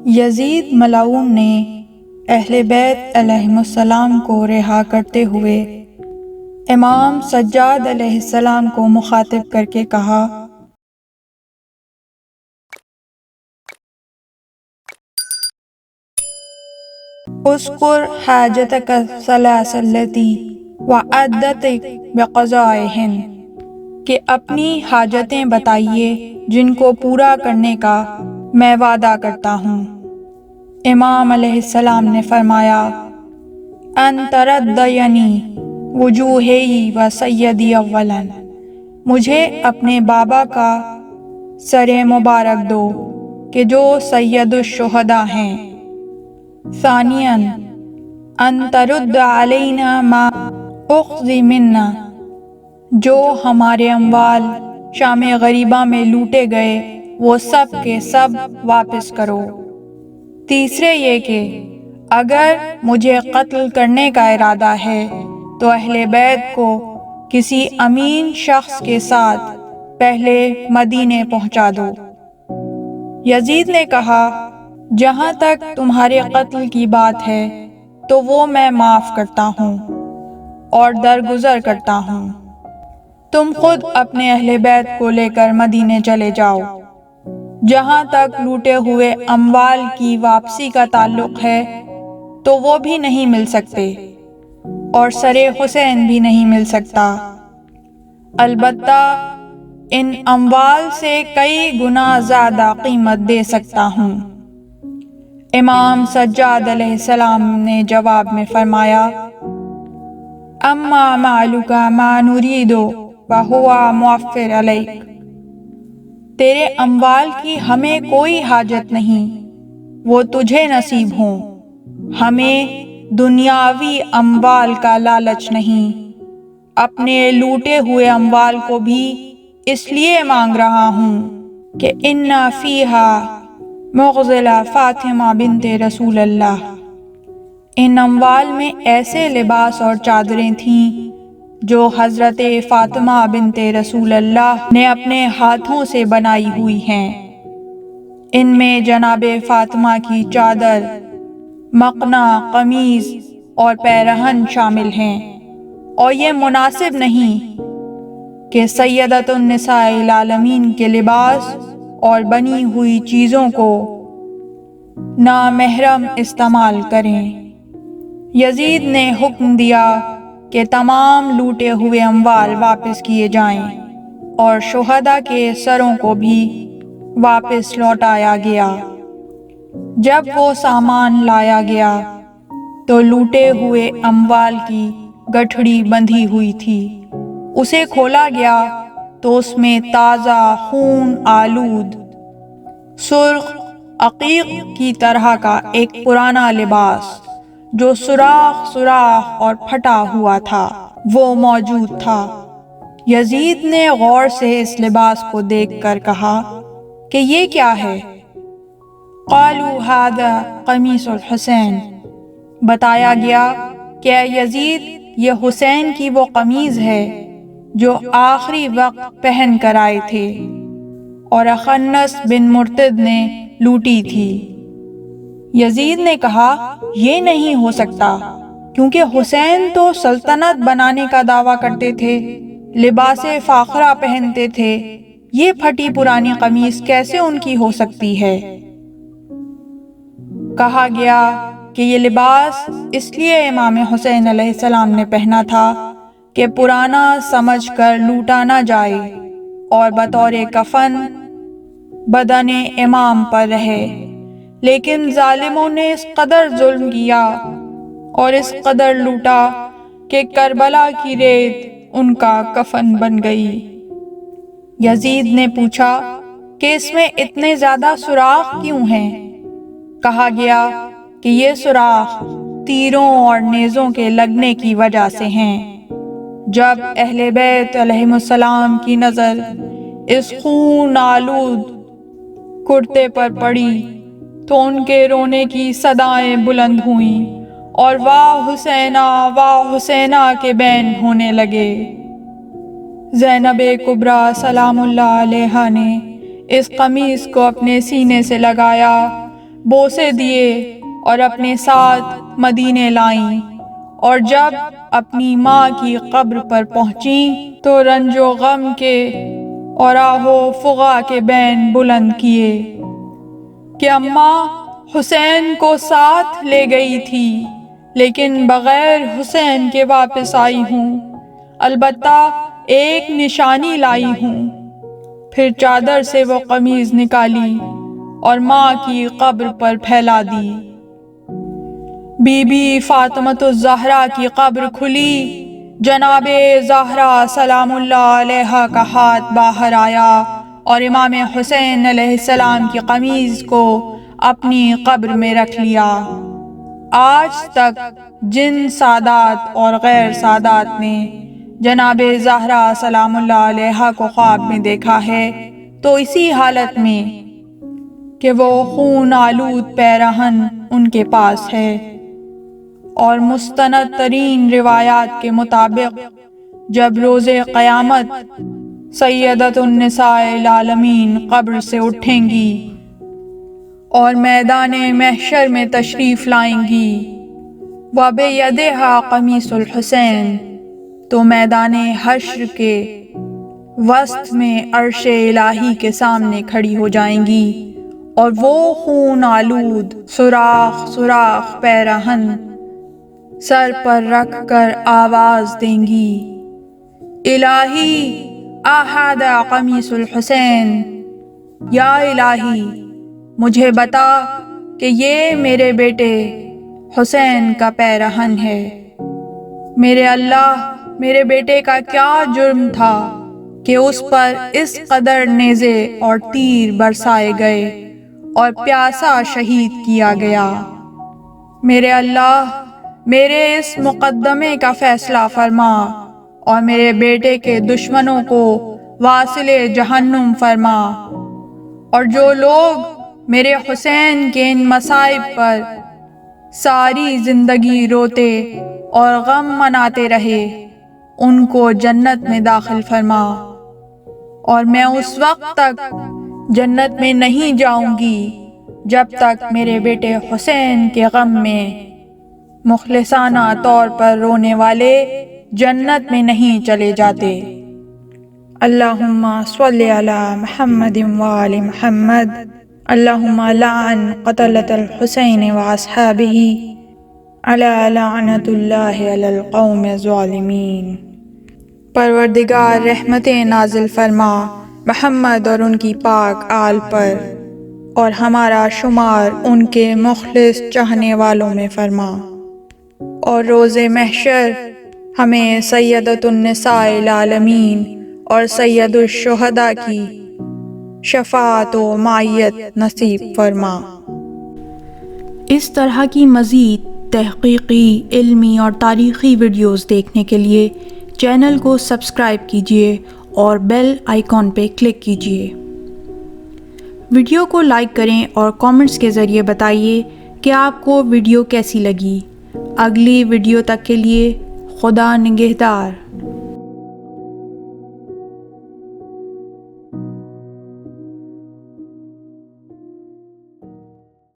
یزید ملعون نے اہل بیت علیہم السلام کو رہا کرتے ہوئے امام سجاد علیہ السلام کو مخاطب کر کے کہا، اذکر حاجتک الثلاث التی وعدتک بقضائہن، کہ اپنی حاجتیں بتائیے جن کو پورا کرنے کا میں وعدہ کرتا ہوں۔ امام علیہ السلام نے فرمایا، ان تردینی وجوہی و سیدی اولا، مجھے اپنے بابا کا سر مبارک دو کہ جو سید الشہداء ہیں۔ ثانیاً ان ترد علینا ما اخذ منا، جو ہمارے اموال شام غریبہ میں لوٹے گئے وہ سب کے سب واپس کرو۔ تیسرے یہ کہ اگر مجھے قتل کرنے کا ارادہ ہے تو اہل بیت کو کسی امین شخص کے ساتھ پہلے مدینے پہنچا دو۔ یزید نے کہا، جہاں تک تمہارے قتل کی بات ہے تو وہ میں معاف کرتا ہوں اور درگزر کرتا ہوں، تم خود اپنے اہل بیت کو لے کر مدینے چلے جاؤ۔ جہاں تک لوٹے ہوئے اموال کی واپسی کا تعلق ہے تو وہ بھی نہیں مل سکتے اور سر حسین بھی نہیں مل سکتا، البتہ ان اموال سے کئی گنا زیادہ قیمت دے سکتا ہوں۔ امام سجاد علیہ السلام نے جواب میں فرمایا، اما مالک ما نرید وہو موفر علیک، تیرے اموال کی ہمیں کوئی حاجت نہیں، وہ تجھے نصیب ہوں، ہمیں دنیاوی اموال کا لالچ نہیں، اپنے لوٹے ہوئے اموال کو بھی اس لیے مانگ رہا ہوں کہ ان فیہا مغزل فاطمہ بنت رسول اللہ، ان اموال میں ایسے لباس اور چادریں تھیں جو حضرت فاطمہ بنت رسول اللہ نے اپنے ہاتھوں سے بنائی ہوئی ہیں۔ ان میں جناب فاطمہ کی چادر، مقنا، قمیض اور پیرہن شامل ہیں، اور یہ مناسب نہیں کہ سیدۃ النساء العالمین کے لباس اور بنی ہوئی چیزوں کو نامحرم استعمال کریں۔ یزید نے حکم دیا کہ تمام لوٹے ہوئے اموال واپس کیے جائیں اور شہداء کے سروں کو بھی واپس لوٹایا گیا۔ جب وہ سامان لایا گیا تو لوٹے ہوئے اموال کی گٹھڑی بندھی ہوئی تھی، اسے کھولا گیا تو اس میں تازہ خون آلود سرخ عقیق کی طرح کا ایک پرانا لباس جو سوراخ اور پھٹا ہوا تھا وہ موجود تھا۔ یزید نے غور سے اس لباس کو دیکھ کر کہا کہ یہ کیا ہے؟ قالوا ھذا قمیص الحسین، بتایا گیا کہ اے یزید یہ حسین کی وہ قمیض ہے جو آخری وقت پہن کر آئے تھے اور اخنس بن مرتد نے لوٹی تھی۔ یزید نے کہا، یہ نہیں ہو سکتا، کیونکہ حسین تو سلطنت بنانے کا دعویٰ کرتے تھے، لباس فاخرہ پہنتے تھے، یہ پھٹی پرانی قمیص کیسے ان کی ہو سکتی ہے؟ کہا گیا کہ یہ لباس اس لیے امام حسین علیہ السلام نے پہنا تھا کہ پرانا سمجھ کر لوٹا نہ جائے اور بطور کفن بدن امام پر رہے، لیکن ظالموں نے اس قدر ظلم کیا اور اس قدر لوٹا کہ کربلا کی ریت ان کا کفن بن گئی۔ یزید نے پوچھا کہ اس میں اتنے زیادہ سوراخ کیوں ہیں؟ کہا گیا کہ یہ سوراخ تیروں اور نیزوں کے لگنے کی وجہ سے ہیں۔ جب اہل بیت علیہم السلام کی نظر اس خون آلود کرتے پر پڑی تو ان کے رونے کی صدائیں بلند ہوئیں اور واہ حسینہ کے بین ہونے لگے۔ زینب کبریٰ سلام اللہ علیہا نے اس قمیص کو اپنے سینے سے لگایا، بوسے دیے اور اپنے ساتھ مدینے لائیں، اور جب اپنی ماں کی قبر پر پہنچیں تو رنج و غم کے اور آہ و فغاں کے بین بلند کیے کہ اماں حسین کو ساتھ لے گئی تھی، لیکن بغیر حسین کے واپس آئی ہوں، البتہ ایک نشانی لائی ہوں۔ پھر چادر سے وہ قمیض نکالی اور ماں کی قبر پر پھیلا دی۔ بی بی فاطمۃ الزہرا کی قبر کھلی، جناب زہرا سلام اللہ علیہا کا ہاتھ باہر آیا اور امام حسین علیہ السلام کی قمیض کو اپنی قبر میں رکھ لیا۔ آج تک جن سادات اور غیر سادات نے جناب زہرا سلام اللہ علیہا کو خواب میں دیکھا ہے تو اسی حالت میں کہ وہ خون آلود پیرہن ان کے پاس ہے، اور مستند ترین روایات کے مطابق جب روز قیامت سیدۃ النساء العالمین قبر سے اٹھیں گی اور میدان محشر میں تشریف لائیں گی، وَبِيَدِهَا قَمِيصُ الْحُسَيْن، تو میدان حشر کے وسط میں عرش الہی کے سامنے کھڑی ہو جائیں گی، اور وہ خون آلود سوراخ سوراخ پیرہن سر پر رکھ کر آواز دیں گی، الہی احد قمیص الحسین، یا الہی مجھے بتا کہ یہ میرے بیٹے حسین کا پیرہن ہے۔ میرے اللہ، میرے بیٹے کا کیا جرم تھا کہ اس پر اس قدر نیزے اور تیر برسائے گئے اور پیاسا شہید کیا گیا؟ میرے اللہ، میرے اس مقدمے کا فیصلہ فرما اور میرے بیٹے کے دشمنوں کو واصل جہنم فرما، اور جو لوگ میرے حسین کے ان مصائب پر ساری زندگی روتے اور غم مناتے رہے ان کو جنت میں داخل فرما، اور میں اس وقت تک جنت میں نہیں جاؤں گی جب تک میرے بیٹے حسین کے غم میں مخلصانہ طور پر رونے والے جنت میں نہیں چلے جاتے۔ اللہم صلی علی محمد وآل محمد، اللہم لعن قتلۃ الحسین واصحابہ، علی لعنت اللہ علی القوم الظالمین۔ پروردگار رحمتیں نازل فرما محمد اور ان کی پاک آل پر، اور ہمارا شمار ان کے مخلص چاہنے والوں میں فرما، اور روز محشر ہمیں سیدۃ النساء العالمین اور سید الشہداء کی شفاعت و معیت نصیب فرما۔ اس طرح کی مزید تحقیقی، علمی اور تاریخی ویڈیوز دیکھنے کے لیے چینل کو سبسکرائب کیجیے اور بیل آئیکن پہ کلک کیجیے۔ ویڈیو کو لائک کریں اور کامنٹس کے ذریعے بتائیے کہ آپ کو ویڈیو کیسی لگی۔ اگلی ویڈیو تک کے لیے خدا نگہدار۔